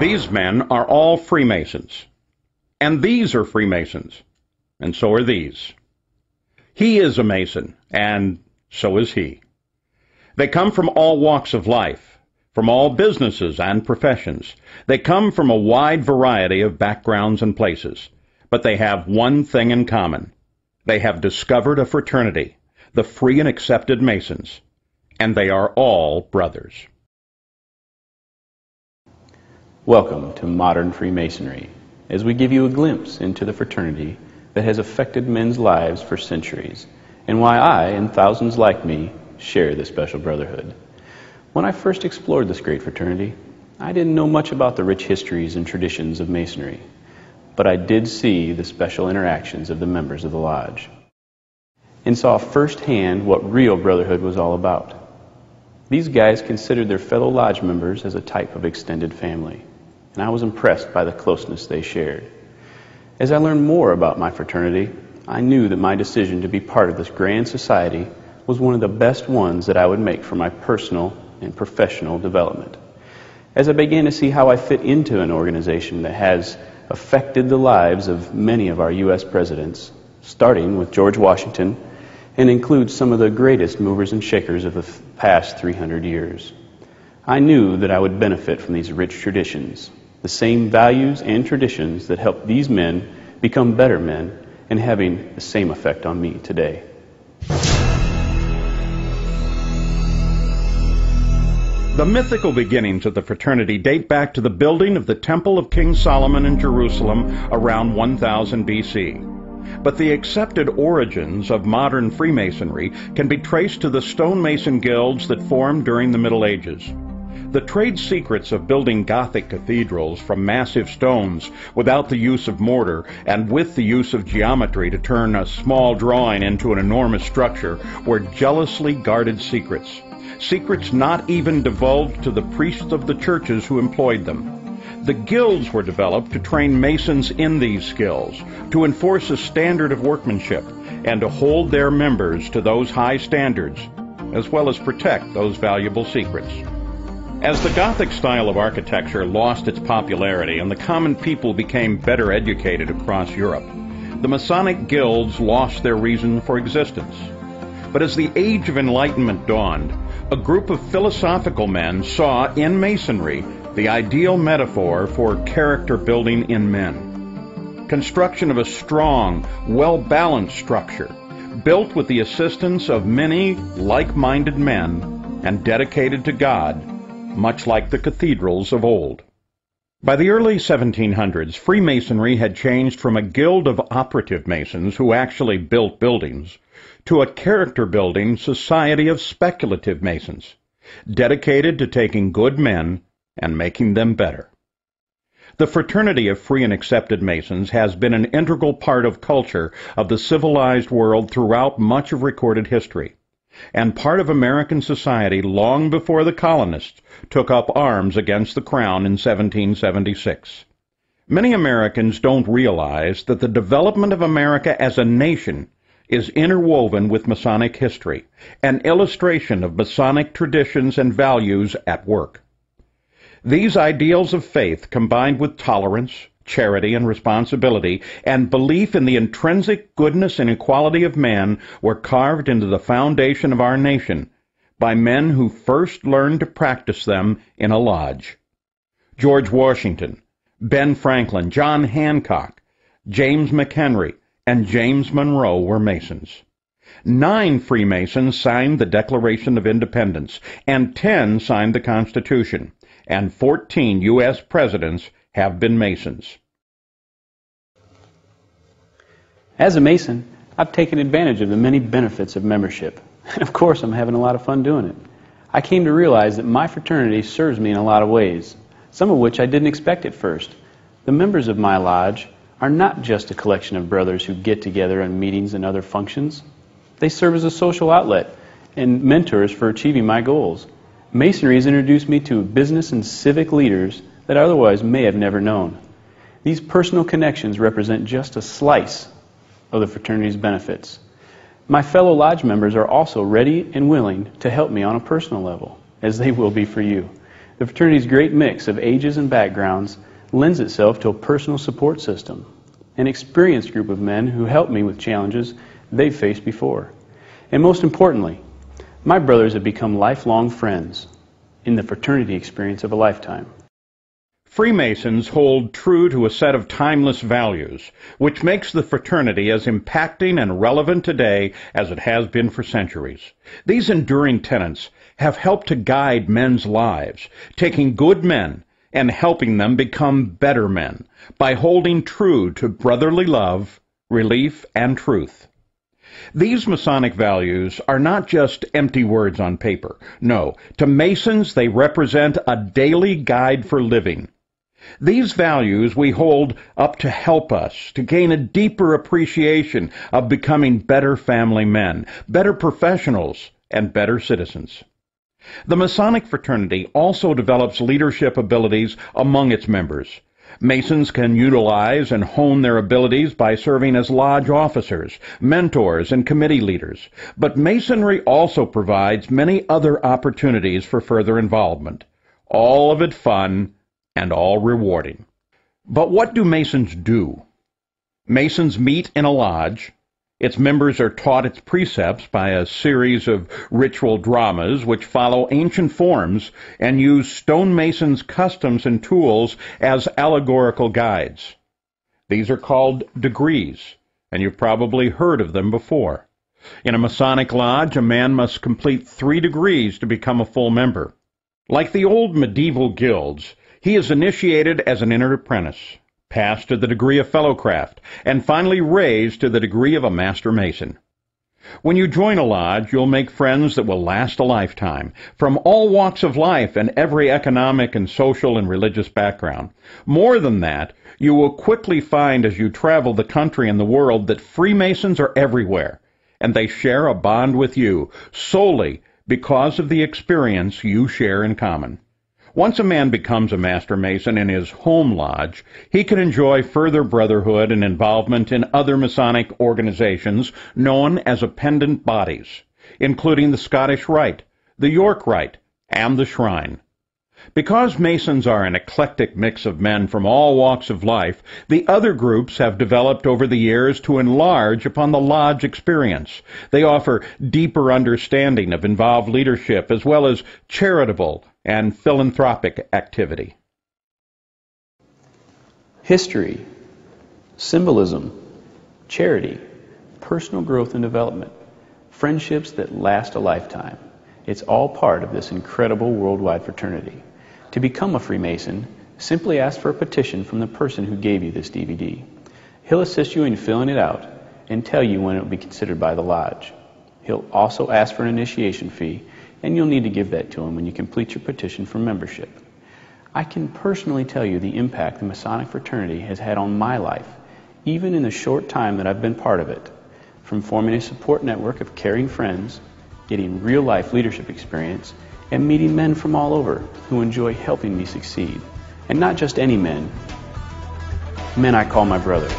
These men are all Freemasons. And these are Freemasons. And so are these. He is a Mason, and so is he. They come from all walks of life, from all businesses and professions. They come from a wide variety of backgrounds and places. But they have one thing in common. They have discovered a fraternity, the Free and Accepted Masons, and they are all brothers. Welcome to Modern Freemasonry, as we give you a glimpse into the fraternity that has affected men's lives for centuries, and why I, and thousands like me, share this special brotherhood. When I first explored this great fraternity, I didn't know much about the rich histories and traditions of Masonry, but I did see the special interactions of the members of the lodge, and saw firsthand what real brotherhood was all about. These guys considered their fellow lodge members as a type of extended family, and I was impressed by the closeness they shared. As I learned more about my fraternity, I knew that my decision to be part of this grand society was one of the best ones that I would make for my personal and professional development. As I began to see how I fit into an organization that has affected the lives of many of our U.S. presidents, starting with George Washington, and includes some of the greatest movers and shakers of the past 300 years, I knew that I would benefit from these rich traditions, the same values and traditions that helped these men become better men, and having the same effect on me today. The mythical beginnings of the fraternity date back to the building of the Temple of King Solomon in Jerusalem around 1000 B.C. But the accepted origins of modern Freemasonry can be traced to the stonemason guilds that formed during the Middle Ages. The trade secrets of building Gothic cathedrals from massive stones without the use of mortar and with the use of geometry to turn a small drawing into an enormous structure were jealously guarded secrets. Secrets not even divulged to the priests of the churches who employed them. The guilds were developed to train masons in these skills, to enforce a standard of workmanship, and to hold their members to those high standards, as well as protect those valuable secrets. As the Gothic style of architecture lost its popularity and the common people became better educated across Europe, the Masonic guilds lost their reason for existence. But as the Age of Enlightenment dawned, a group of philosophical men saw in Masonry the ideal metaphor for character building in men. Construction of a strong, well-balanced structure, built with the assistance of many like-minded men and dedicated to God, much like the cathedrals of old. By the early 1700s, Freemasonry had changed from a guild of operative masons who actually built buildings to a character-building society of speculative masons, dedicated to taking good men and making them better. The fraternity of Free and Accepted Masons has been an integral part of culture of the civilized world throughout much of recorded history, and part of American society long before the colonists took up arms against the Crown in 1776. Many Americans don't realize that the development of America as a nation is interwoven with Masonic history, an illustration of Masonic traditions and values at work. These ideals of faith, combined with tolerance, charity and responsibility, and belief in the intrinsic goodness and equality of man, were carved into the foundation of our nation by men who first learned to practice them in a lodge. George Washington, Ben Franklin, John Hancock, James McHenry, and James Monroe were Masons. 9 Freemasons signed the Declaration of Independence, and 10 signed the Constitution, and 14 U.S. presidents have been Masons. As a Mason, I've taken advantage of the many benefits of membership, and of course I'm having a lot of fun doing it. I came to realize that my fraternity serves me in a lot of ways, some of which I didn't expect at first. The members of my lodge are not just a collection of brothers who get together on meetings and other functions. They serve as a social outlet and mentors for achieving my goals. Masonry has introduced me to business and civic leaders that I otherwise may have never known. These personal connections represent just a slice of the fraternity's benefits. My fellow lodge members are also ready and willing to help me on a personal level, as they will be for you. The fraternity's great mix of ages and backgrounds lends itself to a personal support system, an experienced group of men who help me with challenges they've faced before. And most importantly, my brothers have become lifelong friends in the fraternity experience of a lifetime. Freemasons hold true to a set of timeless values, which makes the fraternity as impacting and relevant today as it has been for centuries. These enduring tenets have helped to guide men's lives, taking good men and helping them become better men by holding true to brotherly love, relief, and truth. These Masonic values are not just empty words on paper. No, to Masons they represent a daily guide for living. These values we hold up to help us to gain a deeper appreciation of becoming better family men, better professionals, and better citizens. The Masonic fraternity also develops leadership abilities among its members. Masons can utilize and hone their abilities by serving as lodge officers, mentors, and committee leaders. But Masonry also provides many other opportunities for further involvement. All of it fun and all rewarding. But what do Masons do? Masons meet in a lodge. Its members are taught its precepts by a series of ritual dramas which follow ancient forms and use stonemasons' customs and tools as allegorical guides. These are called degrees, and you've probably heard of them before. In a Masonic lodge, a man must complete 3 degrees to become a full member. Like the old medieval guilds, he is initiated as an entered apprentice, passed to the degree of fellowcraft, and finally raised to the degree of a master mason. When you join a lodge, you'll make friends that will last a lifetime, from all walks of life and every economic and social and religious background. More than that, you will quickly find as you travel the country and the world that Freemasons are everywhere, and they share a bond with you solely because of the experience you share in common. Once a man becomes a Master Mason in his home lodge, he can enjoy further brotherhood and involvement in other Masonic organizations known as appendant bodies, including the Scottish Rite, the York Rite, and the Shrine. Because Masons are an eclectic mix of men from all walks of life, the other groups have developed over the years to enlarge upon the lodge experience. They offer deeper understanding of involved leadership as well as charitable and philanthropic activity. History, symbolism, charity, personal growth and development, friendships that last a lifetime. It's all part of this incredible worldwide fraternity. To become a Freemason, simply ask for a petition from the person who gave you this DVD. He'll assist you in filling it out and tell you when it will be considered by the lodge. He'll also ask for an initiation fee, and you'll need to give that to him when you complete your petition for membership. I can personally tell you the impact the Masonic fraternity has had on my life, even in the short time that I've been part of it, from forming a support network of caring friends, getting real-life leadership experience, and meeting men from all over who enjoy helping me succeed. And not just any men, men I call my brothers.